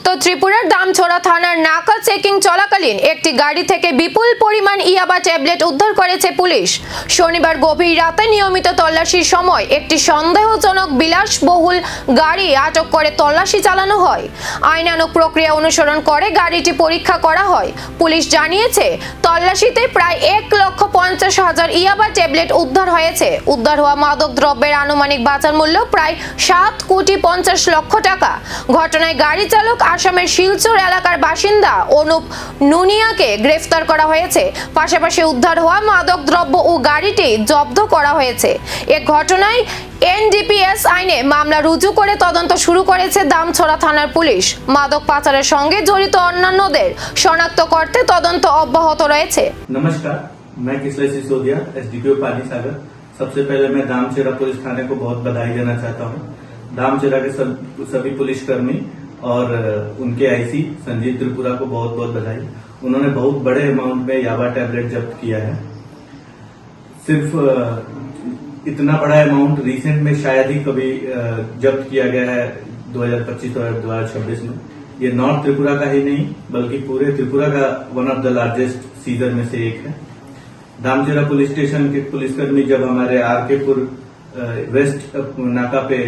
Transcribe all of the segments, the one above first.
উত্তর ত্রিপুরার দামছড়া থানার নাকা চেকিং চলাকালীন একটি গাড়ি থেকে বিপুল পরিমাণ ইয়াবা ট্যাবলেট উদ্ধার করেছে পুলিশ। শনিবার গভীর রাতে নিয়মিত তল্লাশির সময় একটি সন্দেহজনক বিলাসবহুল গাড়ি আটক করে তল্লাশি চালানো হয়। আইনানুগ প্রক্রিয়া অনুসরণ করে গাড়িটি পরীক্ষা করা হয়। পুলিশ জানিয়েছে, তল্লাশিতে প্রায় 1,50,000 ইয়াবা ট্যাবলেট উদ্ধার হয়েছে। উদ্ধার হওয়া মাদক দ্রব্যের আনুমানিক বাজার মূল্য প্রায় 7,50,00,000 টাকা। ঘটনায় গাড়ি চালক আসামের শিলচর এলাকার বাসিন্দা অনুপ নুনিয়াকে গ্রেফতার করা হয়েছে। পাশাপাশি উদ্ধার হওয়া মাদক দ্রব্য ও গাড়িটি জব্দ করা হয়েছে। এ ঘটনায় এনডিপিএস আইনে মামলা রুজু করে তদন্ত শুরু করেছে দামছড়া থানার পুলিশ। মাদক পাচারের সঙ্গে জড়িত অন্যান্যদের শনাক্ত করতে তদন্ত অব্যাহত রয়েছে। नमस्कार, मैं किसले सिसोदिया, एसडीपीओ पानी सागर। सबसे पहले मैं दामचेरा पुलिस थाने को बहुत बधाई देना चाहता हूं। दामचेरा के सभी पुलिसकर्मी और उनके आईसी संजीव त्रिपुरा को बहुत बहुत बधाई। उन्होंने बहुत बड़े अमाउंट में याबा टैबलेट जब्त किया है। सिर्फ इतना बड़ा अमाउंट रिसेंट में शायद ही कभी जब्त किया गया है 2025 और 2026 में। ये नॉर्थ त्रिपुरा का ही नहीं बल्कि पूरे त्रिपुरा का one of the largest seizure में से एक है। दामचेरा पुलिस स्टेशन के पुलिसकर्मी जब हमारे आरकेपुर वेस्ट नाका पे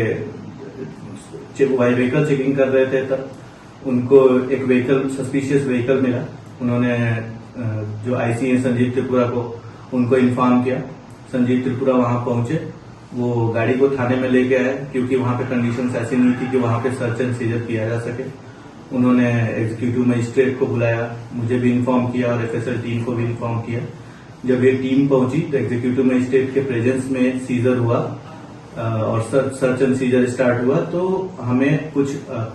व्हीकल चेकिंग कर रहे थे, तब उनको एक व्हीकल सस्पिशियस व्हीकल मिला। उन्होंने जो आईसी है संजीव त्रिपुरा को उनको इन्फॉर्म किया। संजीव त्रिपुरा वहां पहुंचे, वो गाड़ी को थाने में लेके आए क्योंकि वहां पे कंडीशंस ऐसी नहीं थी कि वहां पे सर्च एंड सीजर किया जा सके। उन्होंने एग्जीक्यूटिव मजिस्ट्रेट को बुलाया, मुझे भी इन्फॉर्म किया और एफएसएल टीम को भी इन्फॉर्म किया। जब ये टीम पहुंची तो एग्जीक्यूटिव मजिस्ट्रेट के प्रेजेंस में सीजर हुआ और सर्च एंड सीजर स्टार्ट हुआ, तो हमें कुछ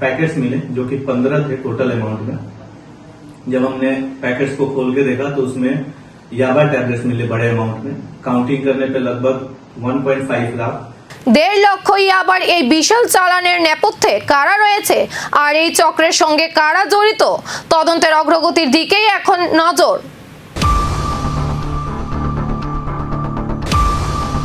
पैकेट्स मिले जो कि 15 थे टोटल अमाउंट में। जब हमने पैकेट्स को खोल के देखा तो उसमें याबा टैबलेट्स मिले बड़े अमाउंट में। काउंटिंग करने पे लगभग 1.5 लाख 1.5 লক্ষ ইয়াবার এই বিশাল চালানের নেপথ্যে কারা রয়েছে আর এই চক্রের সঙ্গে কারা জড়িত, তদন্তের অগ্রগতির দিকেই এখন নজর।